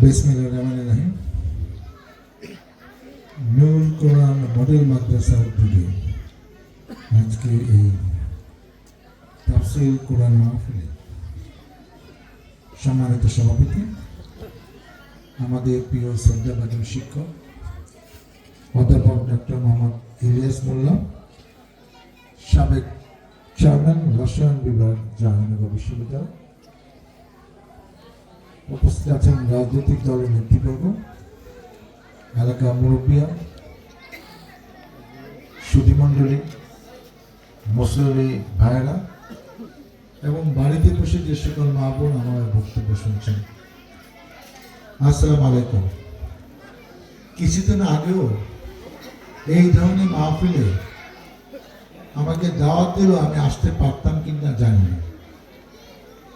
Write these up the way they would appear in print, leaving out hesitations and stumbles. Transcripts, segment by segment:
বিসমিল্লাহির নূর কোরআন মডেল মাদ্রাসা উদ্যোগে আজকে এই তাফসীর কোরআন মাহফিলে সম্মানিত সভাপতি, আমাদের প্রিয় শ্রদ্ধাভাজন শিক্ষক অধ্যাপক ডক্টর মোহাম্মদ ইলিয়াস মোল্লা, সাবেক চেয়ারম্যান রসায়ন বিভাগ জাহাঙ্গীরনগর বিশ্ববিদ্যালয়, উপস্থিত আছেন রাজনৈতিক দলের নেতৃবর্গ, এলাকা মুরব্বিয়া, সুধীমণ্ডলী, মুসলিম ভাইয়েরা এবং বাড়িতে বসে যে সকল মা বোন আমার বক্তব্য শুনছেন, আসসালামু আলাইকুম। কিছুদিন আগেও এই ধরনের মাহফিলে আমাকে দাওয়াত দিল, আমি আসতে পারতাম কিনা জানি না,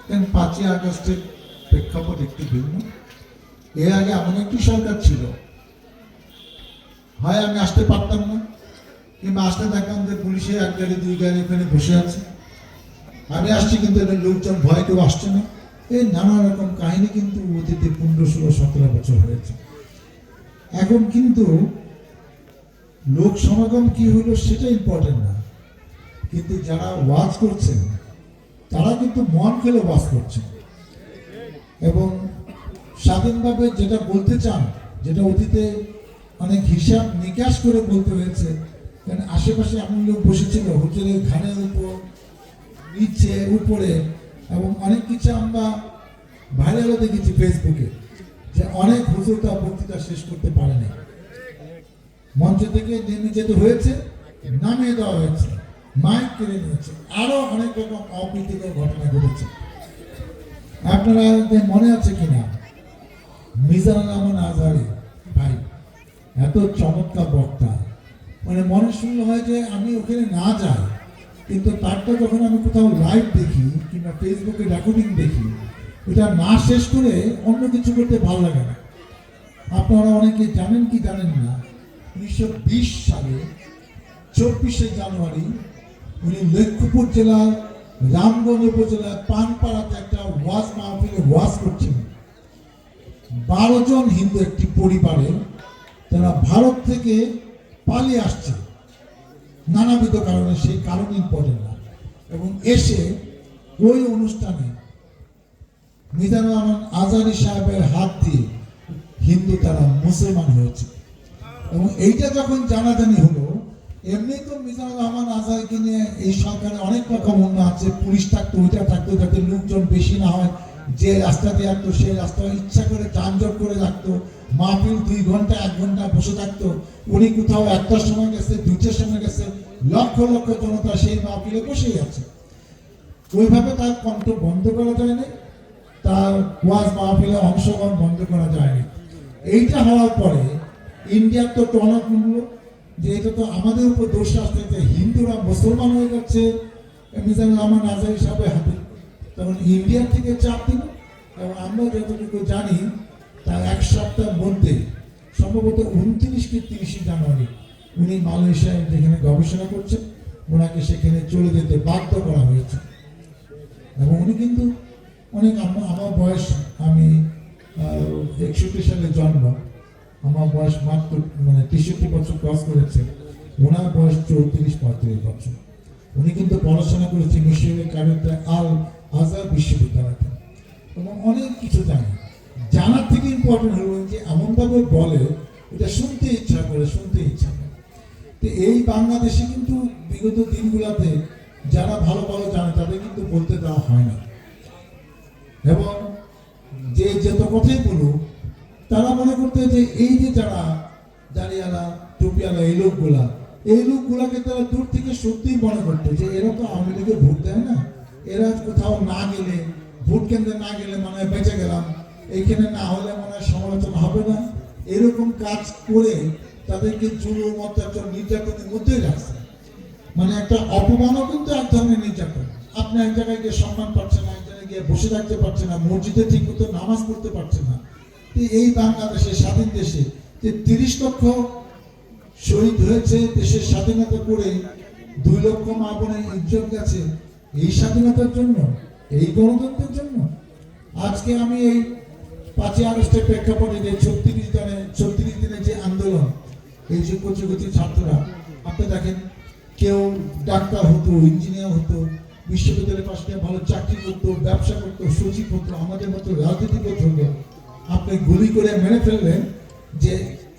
কারণ 5ই আগস্টের প্রেক্ষাপট একটু ভিন্ন। এর আগে এমন একটি সরকার ছিল, হয় আমি আসতে পারতাম না, কিংবা আসতে দেখলাম যে পুলিশে 1 গাড়ি 2 গাড়ি এখানে বসে আছে, আমি আসছি কিন্তু লোকজন ভয় কেউ আসছে না। এই নানা রকম কাহিনী কিন্তু অতীতে 15, 16, 17 বছর হয়েছে। এখন কিন্তু লোক সমাগম কি হলো সেটা ইম্পর্টেন্ট না, কিন্তু যারা ওয়াজ করছেন তারা কিন্তু মন খেলে ওয়াজ করছেন এবং স্বাধীনভাবে যেটা বলতে চান, যেটা অতীতে অনেক হিসাব নিকাশ করে বলতে হয়েছে। কারণ আশেপাশে এমন লোক বসেছিল হোটেলের ঘাড়ের উপর, নিচে, উপরে, এবং অনেক কিছু আমরা ভাইরালও দেখেছি ফেসবুকে, যে অনেক হুজুর তার বক্তৃতা শেষ করতে পারেনি, মঞ্চ থেকে নেমে যেতে হয়েছে, নামিয়ে দেওয়া হয়েছে, মাইক কেড়ে নিয়েছে, আরো অনেক রকম অপ্রীতিকর ঘটনা ঘটেছে। আপনারা মনে আছে কিনা, মিজানুর রহমান আজহারী ভাই এত চমৎকার বক্তা, মানে মনে শুনলে হয় যে আমি ওখানে না যাই, কিন্তু তারটা যখন আমি কোথাও লাইভ দেখি কিংবা ফেসবুকে রেকর্ডিং দেখি, এটা না শেষ করে অন্য কিছু করতে ভালো লাগে না। আপনারা অনেকে জানেন কি জানেন না, 1920 সালে 24শে জানুয়ারি উনি লক্ষ্মীপুর জেলার রামগঞ্জ উপজেলার পানপাড়াতে একটা ওয়াজ মাহফিলে ওয়াজ করছিলেন। 12 জন হিন্দু একটি পরিবারে, তারা ভারত থেকে পালিয়ে আসছে নানাবিধ কারণে, সেই কারণ ইম্পর্টেন্ট না, এবং এসে ওই অনুষ্ঠানে মিজানুর রহমান আজহারী সাহেবের হাত দিয়ে হিন্দু তারা মুসলমান হয়েছে। এবং এইটা যখন জানাজানি হলো, এমনি তো মিজানুর রহমান আজহারীকে নিয়ে এই সরকারে অনেক রকম অন্য আছে, পুলিশ থাকতো, ওইটা থাকতো, যাতে লোকজন বেশি না হয়, যে রাস্তা দিয়ে রাখতো সেই রাস্তা ইচ্ছা করে যানজট করে রাখতো, মাহফিল 2 ঘন্টা 1 ঘন্টা বসে থাকতো, উনি কোথাও 1টার সময় গেছে, 2টার সময় গেছে, লক্ষ লক্ষ জনতা সেই মাহফিলে বসেই আছে। ওইভাবে তার কণ্ঠ বন্ধ করা যায়নি, তার ওয়াজ মাহফিলে অংশগ্রহণ বন্ধ করা যায়নি। এইটা হওয়ার পরে ইন্ডিয়ার তো টনক মূল্য, যে এটা তো আমাদের উপর দোষ আসছে যে হিন্দুরা মুসলমান হয়ে যাচ্ছে মিজানুর রহমান আজহারী সাহেবের হাতে, তখন ইন্ডিয়া থেকে চাপ দিল। এবং আমরা যতটুকু জানি তার 1 সপ্তাহের মধ্যে, সম্ভবত 29 কি 30 জানুয়ারি, উনি মালয়েশিয়ায় যেখানে গবেষণা করছেন, ওনাকে সেখানে চলে যেতে বাধ্য করা হয়েছে। এবং উনি কিন্তু অনেক, আমার বয়স, আমি 61 সালে জন্ম, আমার বয়স মাত্র 63 বছর ক্রস করেছে, ওনার বয়স 34-35 বছর। উনি কিন্তু পড়াশোনা করেছেন মিশরের কায়রোতে আল আজহার বিশ্ববিদ্যালয়তে, এবং অনেক কিছু জানে। জানার থেকে ইম্পর্টেন্ট হলো যে এমনভাবে বলে, এটা শুনতে ইচ্ছা করে। তো এই বাংলাদেশে কিন্তু বিগত দিনগুলোতে যারা ভালো ভালো জানে তাদের কিন্তু বলতে দেওয়া হয় না, এবং যে যত কথাই বলুক তারা মনে করতে যে এই যে যারা দাঁড়িয়ালা টুপিয়ালা এই লোকগুলাকে তারা দূর থেকে সত্যিই মনে করতো যে এরা তো আওয়ামী লীগে ভোট দেয় না, এরা কোথাও না গেলে, ভোট কেন্দ্রে না গেলে মনে হয় বেঁচে গেলাম, এইখানে না হলে মনে হয় সমালোচনা হবে না, এরকম কাজ করে তাদেরকে জুলুম, অত্যাচার, নির্যাতনের মধ্যেই রাখছে। মানে একটা অপমানও কিন্তু এক ধরনের নির্যাতন। আপনি এক জায়গায় গিয়ে সম্মান পাচ্ছেন না, এক জায়গায় গিয়ে বসে থাকতে পারছে না, মসজিদে ঠিক মতো নামাজ পড়তে পারছে না। এই বাংলাদেশে, স্বাধীন দেশে যে 30 লক্ষ শহীদ হয়েছে দেশের স্বাধীনতা করে, 2 লক্ষ মা বোনের ইজ্জত গেছে এই স্বাধীনতার জন্য, এই গণতন্ত্রের জন্য। আজকে আমি এই 5ই আগস্টের প্রেক্ষাপটে যে 36 দিনের যে আন্দোলন, এই যে কচি ছাত্ররা, আপনি দেখেন কেউ ডাক্তার হতো, ইঞ্জিনিয়ার হতো, বিশ্ববিদ্যালয়ে পাশ করে ভালো চাকরি করতো, ব্যবসা করতো, সচিব হতো, আমাদের মতো রাজনীতিবিদ হতো। আপনি গুলি করে মেরে ফেললেন যে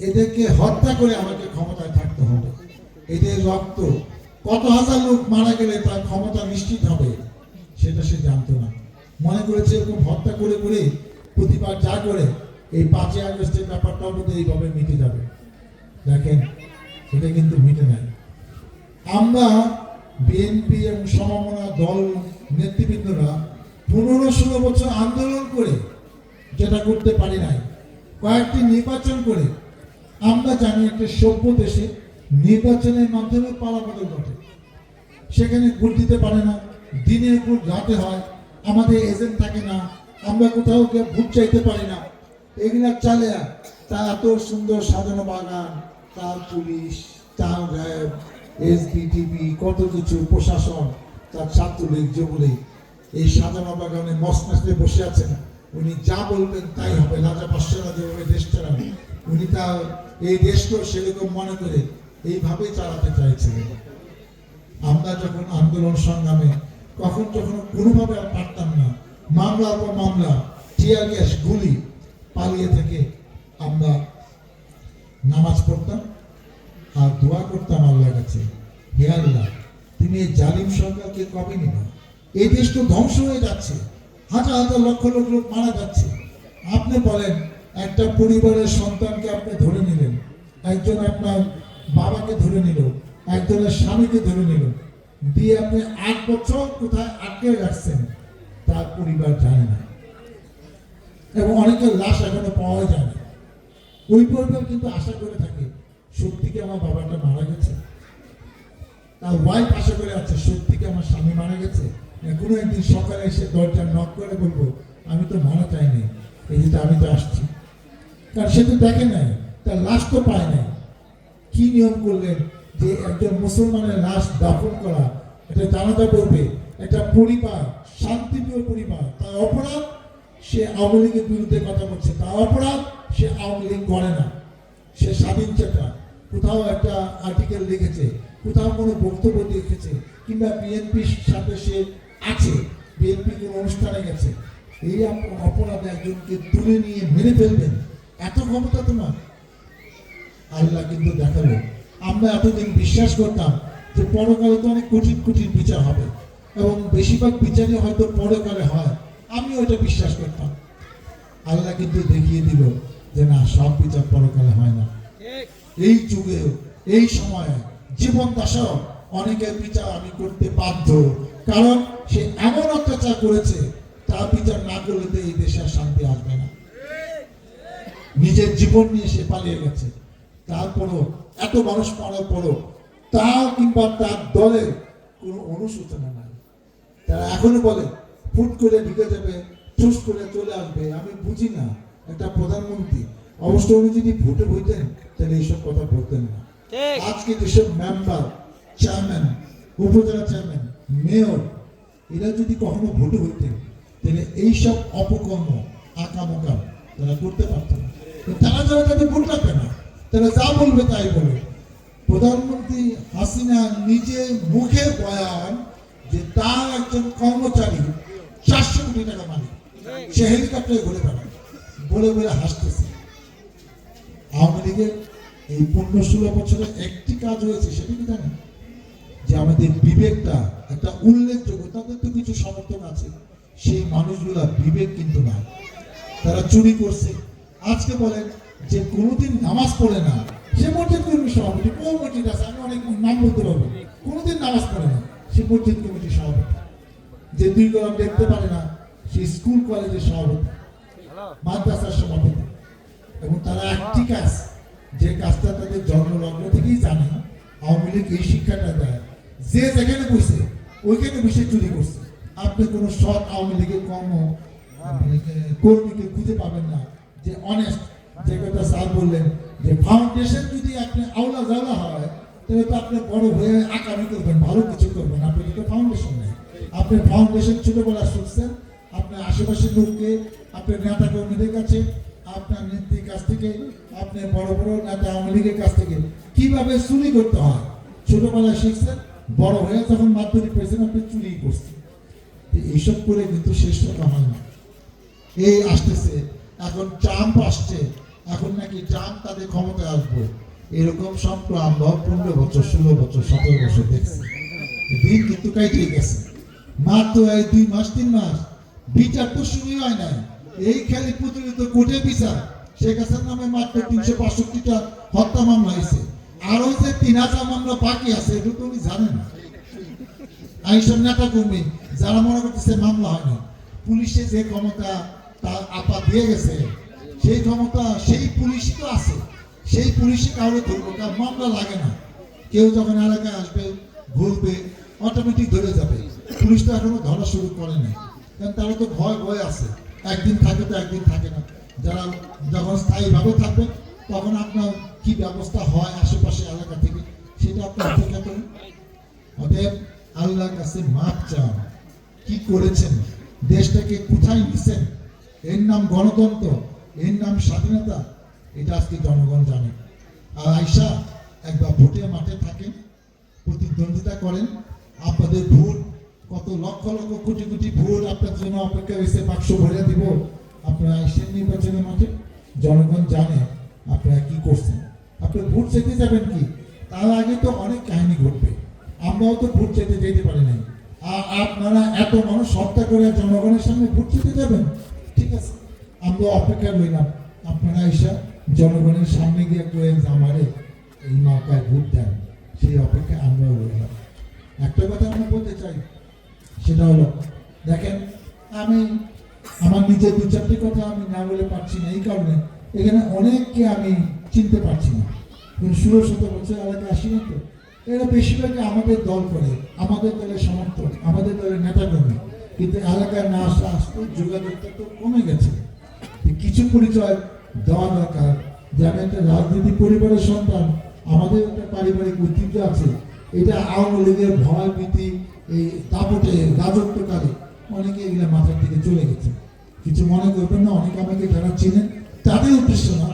এদেরকে হত্যা করে আমাকে ক্ষমতায় থাকতে হবে, এদের রক্ত কত হাজার লোক মারা গেলে তার ক্ষমতা নিশ্চিত হবে সেটা সে জানতো না। মনে করেছে এরকম হত্যা করে করে প্রতিবার যা করে এই 5ই আগস্টের ব্যাপারটাও বোধহয় এইভাবে মিটে যাবে। দেখেন এটা কিন্তু মিটে নাই। আমরা বিএনপি এবং সমমনা দল নেতৃবৃন্দরা 15-16 বছর আন্দোলন করে যেটা করতে পারি নাই, কয়েকটি নির্বাচন করে আমরা জানি একটা সভ্য দেশে নির্বাচনের মাধ্যমে পালাবদল ঘটে, সেখানে ভোট দিতে পারে না, দিনের উপর রাতে হয়, আমাদের এজেন্ট থাকে না, আমরা কোথাও গিয়ে ভোট চাইতে পারি না। এগুলা চালে তার এত সুন্দর সাজানো বাগান, তার পুলিশ, তার র্যাব, এসবিটিপি, কত কিছু প্রশাসন, তার ছাত্রলীগ যুবলীগ, এই সাজানো বাগানে মসনাসে বসে আছেন। উনি যা বলবেন তাই হবে, রাজা বাদশাহরা যেভাবে দেশ চালান, উনি তার এই দেশকেও সেরকম মনে করে এইভাবেই চালাতে চাইছিলেন। আমরা যখন আন্দোলন সংগ্রামে কখন যখন কোনোভাবে আর পারতাম না, মামলার পর মামলা, টিয়ার গ্যাস, গুলি, পালিয়ে থেকে আমরা নামাজ পড়তাম আর দোয়া করতাম আল্লাহর কাছে, হে আল্লাহ তুমি এই জালিম সরকারকে কবে নিবা? এই দেশ তো ধ্বংস হয়ে যাচ্ছে, হাজার হাজার লক্ষ লক্ষ লোক মারা যাচ্ছে। আপনি বলেন একটা পরিবারের সন্তানকে আপনি ধরে নিলেন, একজন আপনার বাবাকে ধরে নিল, একজনের স্বামীকে ধরে নিল, দিয়ে আপনি 8 বছর কোথায় আটকে রাখছেন তার পরিবার জানে না, এবং অনেকের লাশ এখনো পাওয়া যায় না। ওই পরিবার কিন্তু আশা করে থাকে সত্যি কি আমার বাবাটা মারা গেছে, তার ওয়াইফ আশা করে আছে সত্যি কি আমার স্বামী মারা গেছে। কোনো একদিন সকালে এসে দরজা নক করে বলবো আমি তো মারা চাইনি, এই যে আমি তো আসছি, কারণ সে তো দেখে নাই, তার লাশ তো পায় নাই। কি নিয়ম করলেন যে একজন মুসলমানের লাশ দাফন করা, এটা জানাজা করবে একটা পরিবার, শান্তিপ্রিয় পরিবার, তার অপরাধ সে আওয়ামী লীগের বিরুদ্ধে কথা বলছে, তার অপরাধ সে আওয়ামী লীগ করে না, সে স্বাধীন চেতা, কোথাও একটা আর্টিকেল লিখেছে, কোথাও কোনো বক্তব্য লিখেছে, কিংবা বিএনপির সাথে সে আছে, বিএনপি কোনো অনুষ্ঠানে গেছে, এই অপরাধে একজনকে তুলে নিয়ে মেরে ফেলবেন, এত ক্ষমতা তোমার? আল্লাহ কিন্তু দেখালো। আমরা এতদিন বিশ্বাস করতাম যে পরকালে তো অনেক কঠিন কঠিন বিচার হবে, এবং বেশিরভাগ বিচারই হয়তো পরকালে হয়, আমি ওইটা বিশ্বাস করতাম। আল্লাহ কিন্তু দেখিয়ে দিল যে না, সব বিচার পরকালে হয় না। এই যুগে, এই সময়ে, জীবন দশাও অনেকের বিচার আমি করতে বাধ্য, কারণ সে এমন অত্যাচার করেছে, তার বিচার না করলে তো এই দেশে শান্তি আসবে না। নিজের জীবন নিয়ে সে পালিয়ে গেছে, তারপরও এত মানুষ মারার পরও তার কিংবা তার দলের কোনো অনুশোচনা নাই। তারা এখনো বলে ফুট করে ঢুকে যাবে, ঠুস করে চলে আসবে। আমি বুঝি না, একটা প্রধানমন্ত্রী, অবশ্য উনি যদি ভোটে হইতেন তাহলে এইসব কথা বলতেন না। আজকে যেসব মেম্বার, চেয়ারম্যান, উপজেলা চেয়ারম্যান, মেয়র, এরা যদি কখনো ভোটে হইতেন তাহলে এইসব অপকর্ম, আকামকাম তারা করতে পারত না। তারা যারা তাদের ভোট রাখবে না, তারা যা বলবে তাই বলবে। প্রধানমন্ত্রী হাসিনা নিজে মুখে বয়ান যে তার একজন কর্মচারী 400 কোটি টাকা মালিক, সে হেলিকপ্টারে ঘুরে বেড়ায়, বলে বলে হাসতেছে। আওয়ামী লীগের এই 15-16 বছরে একটি কাজ হয়েছে, সেটা কি জানেন? যে আমাদের বিবেকটা একটা উল্লেখযোগ্য, তাদের তো কিছু সমর্থন আছে, সেই মানুষগুলা বিবেক কিন্তু না, তারা চুরি করছে। আজকে বলেন যে কোনোদিন নামাজ পড়ে না, সে মসজিদ কমিটির সভাপতি, কোন মসজিদ আছে আমি অনেক নাম বলতে পারবো, কোনোদিন নামাজ পড়ে না, সে মসজিদ কমিটির সভাপতি। যে 2 কলম দেখতে পারে না, সে স্কুল কলেজের সভাপতি, মাদ্রাসার সভাপতি। এবং তারা একটি কাজ, যে কাজটা তাদের জন্মলগ্ন থেকেই জানে, আওয়ামী লীগ এই শিক্ষাটা দেয়, যে যেখানে বসে ওইখানে বসে চুরি করছে। আপনি কোনো সৎ আওয়ামী লীগের কর্মীকে খুঁজে পাবেন না যে অনেস্ট, যে কথা স্যার বললেন যে ফাউন্ডেশন যদি আপনি আওলা জাওলা হয় তাহলে তো আপনি বড় হয়ে আকামি করবেন, ভালো কিছু করবেন। আপনি তো ফাউন্ডেশন নেই, আপনি ফাউন্ডেশন ছোটবেলা শিখছেন, আপনার আশেপাশের লোককে, আপনার নেতা কর্মীদের কাছে, আপনার নেত্রীর কাছ থেকে, আপনার বড় বড় নেতা আওয়ামী লীগের কাছ থেকে কিভাবে চুরি করতে হয় ছোটবেলায় শিখছেন, বড় হয়ে যখন মাধ্যমিক পেয়েছেন আপনি চুরি করছেন। এইসব করে কিন্তু শেষ কথা হয় না। এই আসতেছে এখন ট্রাম্প আসছে, এখন নাকি ট্রাম্প তাদের ক্ষমতায় আসবে, এরকম স্বপ্ন আমরা 15 বছর 16 বছর 17 বছর দেখছি। দিন কিন্তু কাইটে গেছে, মাত্র এই 2 মাস 3 মাস বিচার তো শুরুই হয় নাই। এই খালি প্রতিনিয়ত কোর্টে বিচার, শেখ হাসিনার নামে মাত্র 365টা হত্যা মামলা হয়েছে, আরো যে 3000 মামলা বাকি আছে, এটা তো উনি জানেন না। এইসব নেতা কর্মী যারা মনে করতেছে মামলা হয়নি, পুলিশে যে ক্ষমতা তার আপা দিয়ে গেছে, সেই ক্ষমতা সেই পুলিশই তো আছে, সেই পুলিশে কাউকে ধরবো, কার মামলা লাগে না। কেউ যখন এলাকায় আসবে ঘুরবে অটোমেটিক ধরে যাবে। পুলিশ তো এখনো ধরা শুরু করে নাই, কারণ তারা তো ভয় আছে, একদিন থাকে তো একদিন থাকে না। যারা যখন স্থায়ীভাবে থাকবে তখন আপনার কি ব্যবস্থা হয় আশেপাশে এলাকা থেকে সেটা আপনি অপেক্ষা করুন। অতএব আল্লাহর কাছে মাপ চান, কি করেছেন, দেশটাকে কোথায় নিছেন, এর নাম গণতন্ত্র, এর নাম স্বাধীনতা, এটা আজকে জনগণ জানে। আর আয়সা একবার ভোটের মাঠে থাকেন, প্রতিদ্বন্দ্বিতা করেন, আপনাদের ভোট কত লক্ষ লক্ষ কোটি কোটি ভোট আপনার জন্য অপেক্ষা হয়েছে, বাক্স ভরে দিব। আপনারা আইসেন নির্বাচনের মাঠে, জনগণ জানে আপনারা কি করছেন। আপনি ভোট চাইতে যাবেন কি, তার আগে তো অনেক কাহিনী ঘটবে, আমরাও তো ভোট চাইতে যেতে পারি নাই। আর আপনারা এত মানুষ হত্যা করে জনগণের সামনে ভোট চাইতে যাবেন, ঠিক আছে, আমরা অপেক্ষা রইলাম। আপনারা এসে জনগণের সামনে গিয়ে করে আমারে এই মার্কায় ভোট দেন, সেই অপেক্ষায় আমরাও রইলাম। একটা কথা আমি বলতে চাই, সেটা হলো দেখেন, আমি আমার নিজের 2-4টি কথা আমি না বলে পারছি না, এই কারণে এখানে অনেককে আমি চিনতে পারছি না, 16-17 বছর এলাকায় আসি না তো। এরা বেশিরভাগই আমাদের দল করে, আমাদের দলের সমর্থক, আমাদের দলের নেতাকর্মী, কিন্তু এলাকায় না আসা আসতে যোগাযোগটা তো কমে গেছে। কিছু পরিচয় দেওয়া দরকার যে আমি একটা রাজনীতি পরিবারের সন্তান, আমাদের একটা পারিবারিক ঐতিহ্য আছে। এটা আওয়ামী লীগের ভয় ভীতি এই দাপটে রাজত্বকারী অনেকে এগুলো মাথার থেকে চলে গেছে। কিছু মনে করবেন না, অনেকে আমাকে যারা চিনেন তাদের উদ্দেশ্য না,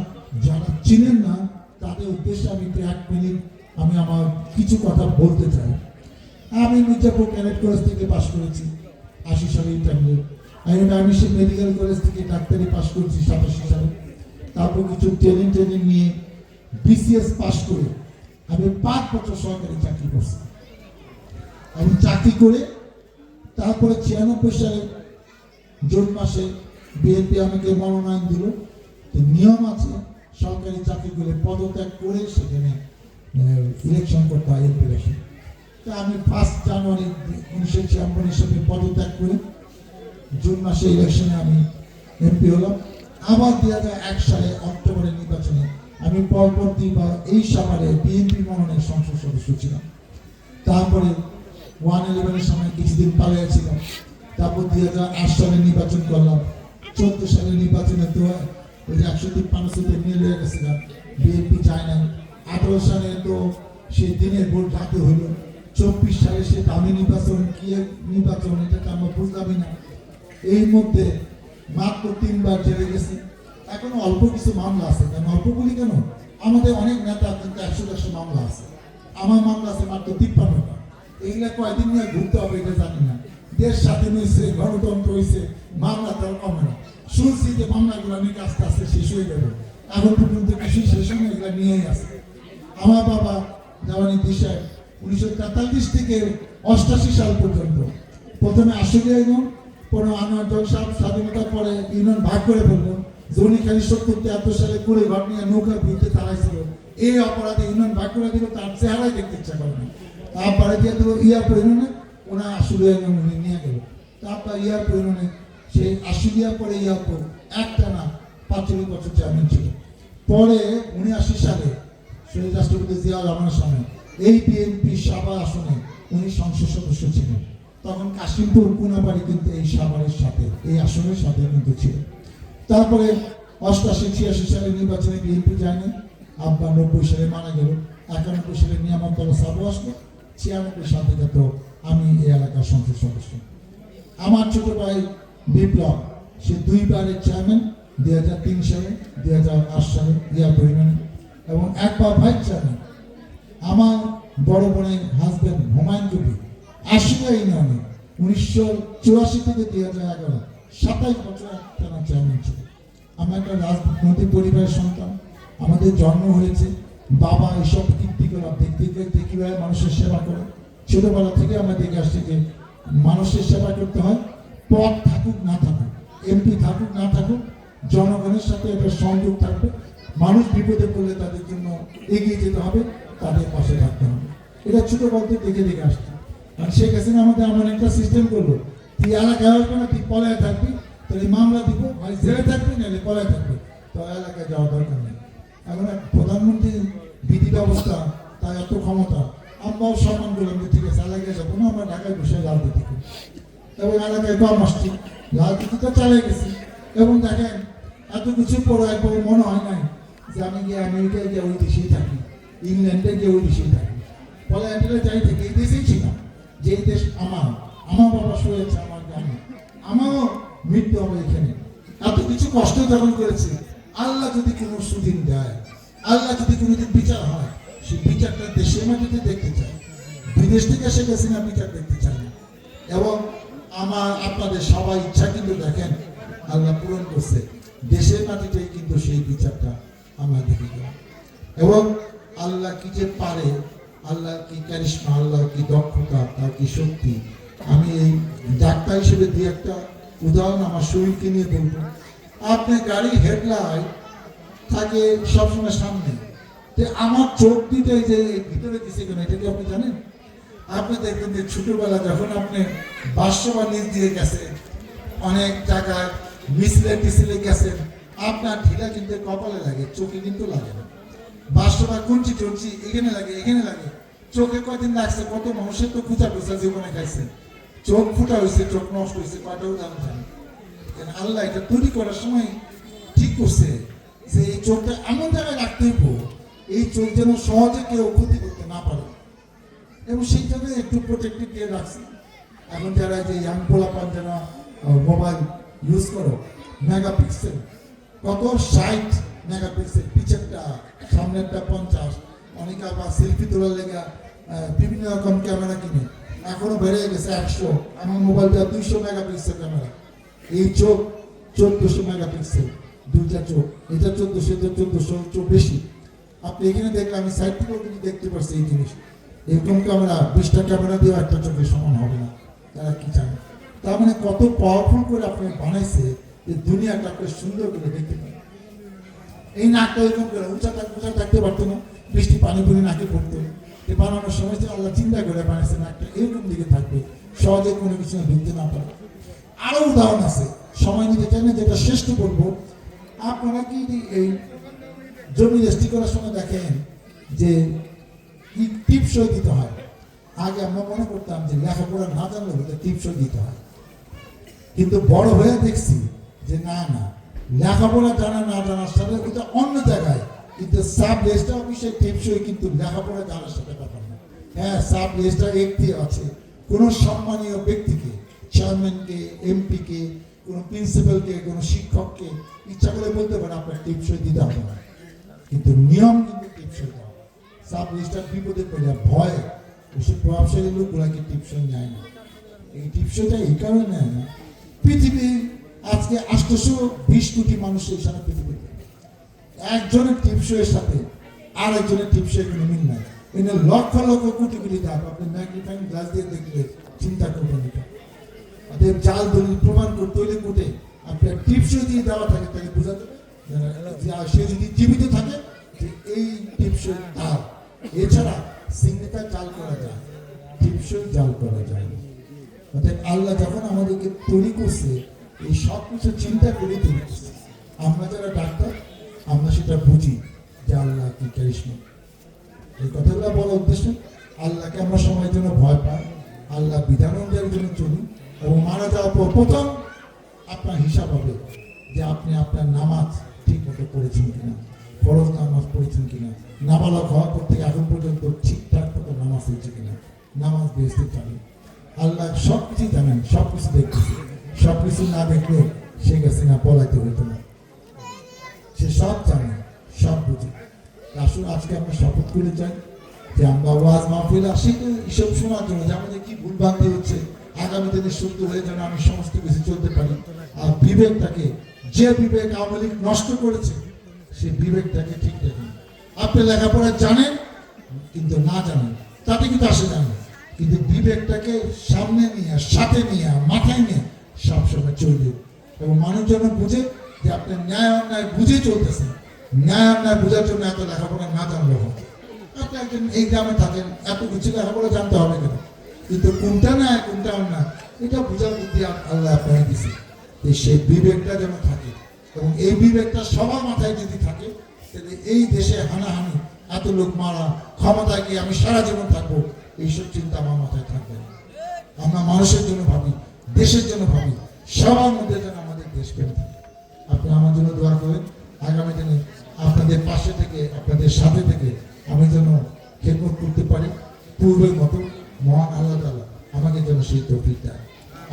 যারা চিনেন না তাদের উদ্দেশ্যে আমি 1 মিনিট আমি আমার কিছু কথা বলতে চাই। আমি মির্জাপুর ক্যাডেট কলেজ থেকে পাশ করেছি 80 সালে ইন্টারমিডিয়েট। আমি ময়মনসিংহ মেডিকেল কলেজ থেকে ডাক্তারি পাশ করেছি 87 সালে। তারপর কিছু ট্রেনিং নিয়ে বিসিএস পাশ করে আমি 5 বছর সরকারি চাকরি করছি। আমি চাকরি করে তারপরে 96 সালে জুন মাসে বিএনপি আমাকে মনোনয়ন দিল। নিয়ম আছে সরকারি চাকরি করে পদত্যাগ করে সেখানে ইলেকশন করতে হয়, এমপি ইলেকশন। তা আমি 1 জানুয়ারি 1996 সালে পদত্যাগ করে জুন মাসে ইলেকশনে আমি এমপি হলাম। আবার 2001 সালে অক্টোবরের নির্বাচনে আমি পরপর 2বার এই সাভারে বিএনপি মনোনয়ন সংসদ সদস্য ছিলাম। তারপরে 111-এর সময় কিছুদিন পালিয়েছিলাম। তারপর 2008 সালে নির্বাচন করলাম। 14 সালের নির্বাচনে তো ওই 153 সিটে মিলে গেছিলাম, বিএনপি যায় না। 18 সালে তো সেই দিনের ভোট রাতে হইল। 24 সালে সে দামি নির্বাচন, কি নির্বাচন এটা আমরা বুঝলামই না। এই মধ্যে মাত্র 3বার জেলে গেছি। এখনো অল্প কিছু মামলা আছে, কেন অল্প বলি কেন, আমাদের অনেক নেতা কিন্তু 100 মামলা আছে, আমার মামলা আছে মাত্র 53টা। এগুলা কয়দিন নিয়ে ঘুরতে হবে এটা জানি না। দেশ স্বাধীন হয়েছে, গণতন্ত্র হয়েছে, মামলা তার কমে না। শুনছি যে মামলাগুলো নাকি আস্তে আস্তে শেষ হয়ে যাবে, এখন পর্যন্ত কিছু শেষ হয়ে এগুলো নিয়েই আছে। আমার বাবা দেওয়ানি দিশায় 1943 থেকে 88 সাল পর্যন্ত প্রথমে আশুলিয়া ইউনিয়ন, পরে আনোয়ার জল সাহেব স্বাধীনতার পরে ইউনিয়ন ভাগ করে ফেললো। জনি খালি 70-73 সালে করে ঘর নিয়ে নৌকার বিরুদ্ধে তাড়াইছিল, এই অপরাধে ইউনিয়ন ভাগ করে দিল, তার চেহারাই দেখতে ইচ্ছা করে না। তারপরে দিয়ে দিল ইয়ারপুর ইউনিয়নে, ওনার আশুলিয়া ইউনিয়ন নিয়ে গেল। তারপর ইয়ারপুর ইউনিয়নে সেই আশুলিয়া পরে ইয়ারপুর একটা না 45 বছর চেয়ারম্যান ছিল। পরে 79 সালে শহীদ রাষ্ট্রপতি জিয়াউর রহমানের সামনে এই বিএনপি সাভার আসনে উনি সংসদ সদস্য ছিলেন। তখন কাশিমপুর কোনাবাড়ি কিন্তু এই সাভারের সাথে, এই আসনের সাথে কিন্তু ছিল। তারপরে 88-86 সালে নির্বাচনে বিএনপি যায়নি। আব্বা 90 সালে মারা গেল। 91 সালে নিয়ামতলা সাবু আসলো। 96 সাল থেকে তো আমি এই এলাকার সংসদ সদস্য। আমার ছোট ভাই বিপ্লব সে দুইবারের চেয়ারম্যান 2003 সালে, 2008 সালে পরিমাণে, এবং একবার ভাইস চেয়ারম্যান। আমার বড় বোনের হাজবেন্ড হুমায়ুন কবির আশিয়া ইউনিয়নে 1984 থেকে 2011 27 বছর টানা চেয়ারম্যান ছিল। আমরা একটা রাজনৈতিক পরিবারের সন্তান, আমাদের জন্ম হয়েছে, বাবা এসব কীর্তিকলাপ দেখতে দেখতে কীভাবে মানুষের সেবা করে ছোটবেলা থেকে আমরা দেখে আসছি যে মানুষের সেবা করতে হয়, পদ থাকুক না থাকুক, এমপি থাকুক না থাকুক, জনগণের সাথে একটা সংযোগ থাকবে, মানুষ বিপদে পড়লে তাদের জন্য এগিয়ে যেতে হবে, তাদের পাশে থাকতে হবে। এটা ছোটবেলা থেকে দেখে দেখে আসছে। আর শেখ হাসিনা আমাদের এমন একটা সিস্টেম করলো, তুই এলাকায় আসবে না, তুই পলায় থাকবি, তাহলে মামলা দিব, হয় জেলে থাকবি নাহলে পলায় থাকবি, তো এলাকায় যাওয়া দরকার নেই। এখন প্রধানমন্ত্রীর বিধি ব্যবস্থা, তার এত ক্ষমতা, আমরাও সম্মান করলাম যে ঠিক আছে এলাকায় যাবো না, আমরা ঢাকায় বসে রাজনীতি করি, এবং এলাকায় কম আসছি, রাজনীতি তো চালিয়ে গেছি। এবং দেখেন এত কিছু পড়ে একবার মনে হয় নাই যে আমি গিয়ে আমেরিকায় গিয়ে ওই দেশেই থাকি, ইংল্যান্ডে গিয়ে ওই দেশেই থাকি, ফলে অ্যান্ডেলে যাই থেকে এই দেশেই ছিলাম, যে এই দেশ আমার বাবা শুয়েছে আমার গ্রামে, আমারও মৃত্যু হবে এখানে। এত কিছু কষ্ট যখন করেছি, আল্লাহ যদি কোনো সুদিন দেয়, আল্লাহ যদি কোনোদিন বিচার হয়, সেই বিচারটা দেশের মাটিতে দেখতে চাই, বিদেশ থেকে শেখ হাসিনা বিচার দেখতে চাই না। এবং আপনাদের সবাই ইচ্ছা কিন্তু দেখেন আল্লাহ পূরণ করছে, দেশের মাটিতেই কিন্তু সেই বিচারটা আমরা দেখে গেলাম। এবং আল্লাহ কি যে পারে, আল্লাহ কি ক্যারিশমা, আল্লাহ কি দক্ষতা, তার কি শক্তি। আমি এই ডাক্তার হিসেবে দুই একটা উদাহরণ আমার শরীরকে নিয়ে বলবো। আপনার গাড়ির হেডলাইট থাকে সবসময় সামনে, আমার চোখ দিতে যে ভিতরে দিছে কেন, এটা কি আপনি জানেন? আপনি দেখবেন যে ছোটবেলা যখন আপনি বাসসভা নিচ দিয়ে গেছেন, অনেক জায়গায় মিছিলে গেছেন, আপনার ঢিলা কিন্তু কপালে লাগে, চোখে কিন্তু লাগে না। বাসসভা কুঞ্চি টুঞ্চি এখানে লাগে, চোখে কয়দিন লাগছে, কত মানুষের তো খুঁচা জীবনে খাইছে, চোখ ফুটা হয়েছে, চোখ নষ্ট হয়েছে, কয়টা উদাহরণ জানেন? আল্লাহ এটা তৈরি করার সময় ঠিক করছে যে এই চোখটা এমন জায়গায় রাখতে হইব, এই চোখ যেন সহজে কেউ ক্ষতি করতে না পারে, এবং সেই জন্য একটু প্রোটেক্টিভ দিয়ে রাখছি। এখন যারা যে ইয়াং পোলাপান যারা মোবাইল ইউজ করো, মেগাপিক্সেল কত 60 মেগাপিক্সেল, পিছেরটা সামনেরটা 50, অনেকে আবার সেলফি তোলার লেগা বিভিন্ন রকম ক্যামেরা কিনে, এখনো বেড়ে গেছে 100, আমার মোবাইলটা 200 মেগাপিক্সেল ক্যামেরা। এই চোখ 1400 মেগাপিক্সেল, দুইটা চোখ, এটা 1400 চোখ বেশি। আপনি এখানে দেখলে আমি সাইড থেকেও কিন্তু দেখতে পাচ্ছি এই জিনিস। এরকম ক্যামেরা 20টা ক্যামেরা দিয়ে একটা চোখের সমান হবে না, তারা কি জানে? তার মানে কত পাওয়ারফুল করে আপনি বানাইছে যে দুনিয়াটা আপনি সুন্দর করে দেখতে পারেন। এই নাকটা এরকম করে উঁচা থাকতে পারতো না, বৃষ্টি পানি পড়ে নাকে পড়তো, এই বানানোর সময় যে আল্লাহ চিন্তা করে বানাইছে নাকটা এরকম দিকে থাকবে, সহজে কোনো কিছু ঢুকতে না পারে। আরো উদাহরণ আছে, সময় নিতে চাই না, যেটা শ্রেষ্ঠ বলবো। আপনারা কি এই জমি রেজিস্ট্রি করার সময় দেখেন যে টিপসই দিতে হয়? আগে আমরা মনে করতাম যে লেখাপড়া না জানলে টিপসই দিতে হয়, কিন্তু বড় হয়ে দেখছি যে না, লেখাপড়া জানা না জানার সাথে ওটা অন্য জায়গায়, কিন্তু সাব রেজিস্ট্রার অফিসে টিপসই কিন্তু লেখাপড়া জানার সাথে ব্যাপার না। হ্যাঁ, সাব রেজিস্ট্রার একটি আছে, কোনো সম্মানীয় ব্যক্তিকে, চেয়ারম্যানকে, এমপিকে, কোনো প্রিন্সিপালকে, কোনো শিক্ষককে ইচ্ছা করে বলতে পারে আপনার টিপসই দিতে হবে না, কিন্তু নিয়ম কিন্তু টিপসই দেওয়া। সাব রেজিস্ট্রার বিপদে পড়ে ভয় ওসব প্রভাবশালী লোকগুলাকে টিপসই নেয় না। এই টিপসইটা এই কারণে নেয় না, পৃথিবী আজকে 820 কোটি মানুষের সারা পৃথিবীতে, একজনের টিপসইয়ের সাথে আর একজনের টিপসই কোনো মিল নাই। এখানে লক্ষ লক্ষ কোটি কোটি দাম, আপনি ম্যাগনিফাইং গ্লাস দিয়ে দেখলে চিন্তা করবেন। এটা অতএব জাল দলিল প্রমাণ করতে হইলে কোর্টে আপনার টিপসই দিয়ে দেওয়া থাকে, তাকে বোঝাতে সে যদি জীবিত থাকে যে এই টিপসই তার। এছাড়া সিগনেচার জাল করা যায়, টিপসই জাল করা যায়। অর্থাৎ আল্লাহ যখন আমাদেরকে তৈরি করছে, এই সব কিছু চিন্তা করে তৈরি করছে। আমরা যারা ডাক্তার, আমরা সেটা বুঝি যে আল্লাহ কি ক্যারিশমা। এই কথাগুলো বলার উদ্দেশ্য, আল্লাহকে আমরা সময়ের জন্য ভয় পাই, আল্লাহ বিধান অনুযায়ী জন্য চলি, এবং মারা যাওয়ার পর প্রথম আপনার হিসাব হবে যে আপনি আপনার নামাজ ঠিক মতো পড়েছেন কিনা, ফরজ নামাজ পড়েছেন কিনা, নাবালক হওয়ার পর থেকে এখন পর্যন্ত ঠিকঠাক মতো নামাজ হয়েছে কিনা, নামাজ বেহেশতে যাবে। আল্লাহ সব কিছু জানেন, সব কিছু দেখতেছে, সব কিছু না দেখলে শেখ হাসিনা পলাইতে হইতো না। সে সব জানে, সব বুঝে। আসলে আজকে আমরা শপথ করে চাই যে আমরা ওয়াজ মাহফিল আসি এসব শোনার জন্য যে আমাদের কি ভুল ভ্রান্তি হচ্ছে, আগামী দিনে সত্য হয়ে যেন আমি সমস্ত কিছু চলতে পারি। আর বিবেকটাকে, যে বিবেক আওয়ামী লীগ নষ্ট করেছে, সেই বিবেকটাকে ঠিক রাখেন। আপনি লেখাপড়া জানেন কিন্তু না জানেন তাতে কিন্তু আসে যান, কিন্তু বিবেকটাকে সামনে নিয়ে, সাথে নিয়ে, মাথায় নিয়ে সবসময় চলবে এবং মানুষ যেন বুঝে যে আপনি ন্যায় অন্যায় বুঝে চলতেছেন। ন্যায় অন্যায় বোঝার জন্য এত লেখাপড়া না জানলেও হবে। আপনি একজন এই গ্রামে থাকেন, এত কিছু লেখাপড়া জানতে হবে কেন, কিন্তু কোনটা ন্যায় কোনটা অন্যায় এটা বোঝার বুদ্ধি আল্লাহ আপনাকে দিছে। সেই বিবেকটা যেন থাকে এবং এই বিবেকটা সবার মাথায় যদি থাকে তাহলে এই দেশে হানাহানি, এত লোক মারা, ক্ষমতায় গিয়ে আমি সারা জীবন থাকবো, এইসব চিন্তা আমার মাথায় থাকবে না। আমরা মানুষের জন্য ভাবি, দেশের জন্য ভাবি, সবার মধ্যে যেন আমাদের দেশ প্রেম থাকে। আপনি আমার জন্য দোয়া করেন, আগামী দিনে আপনাদের পাশে থেকে, আপনাদের সাথে থেকে আমি যেন খেদমত করতে পারি পূর্বের মতো। মহান আল্লাহ তাআলা আমাকে যেন সেই তৌফিক দেয়।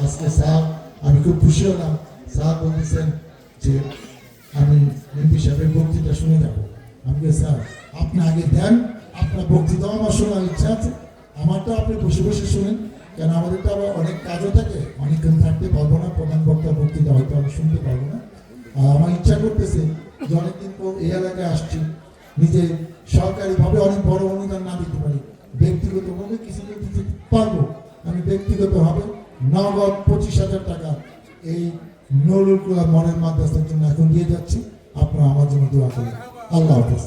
আজকে স্যার আমি খুব খুশি হলাম, স্যার বলতেছেন যে আমি এমপি সাহেবের বক্তৃতা শুনে যাব। আমি স্যার আপনি আগে দেন, আপনার বক্তৃতাও আমার শোনার ইচ্ছা আছে, আমারটা আপনি বসে বসে শুনেন, কেন আমাদের তো আবার অনেক কাজও থাকে, অনেকক্ষণ থাকতে পারবো না, প্রধান বক্তার বক্তৃতা হয়তো আমি শুনতে পারবো না। আর আমার ইচ্ছা করতেছে যে অনেকদিন পর এই এলাকায় আসছি, নিজে সরকারিভাবে অনেক বড় অনুদান না দিতে পারি, ব্যক্তিগতভাবে কিছু দিতে পারবো। আমি ব্যক্তিগতভাবে নগদ 25,000 টাকা এই নুরুল কুলা মডেল মাদ্রাসার জন্য এখন দিয়ে যাচ্ছি। আপনারা আমার জন্য দোয়া করেন। আল্লাহ হাফেজ।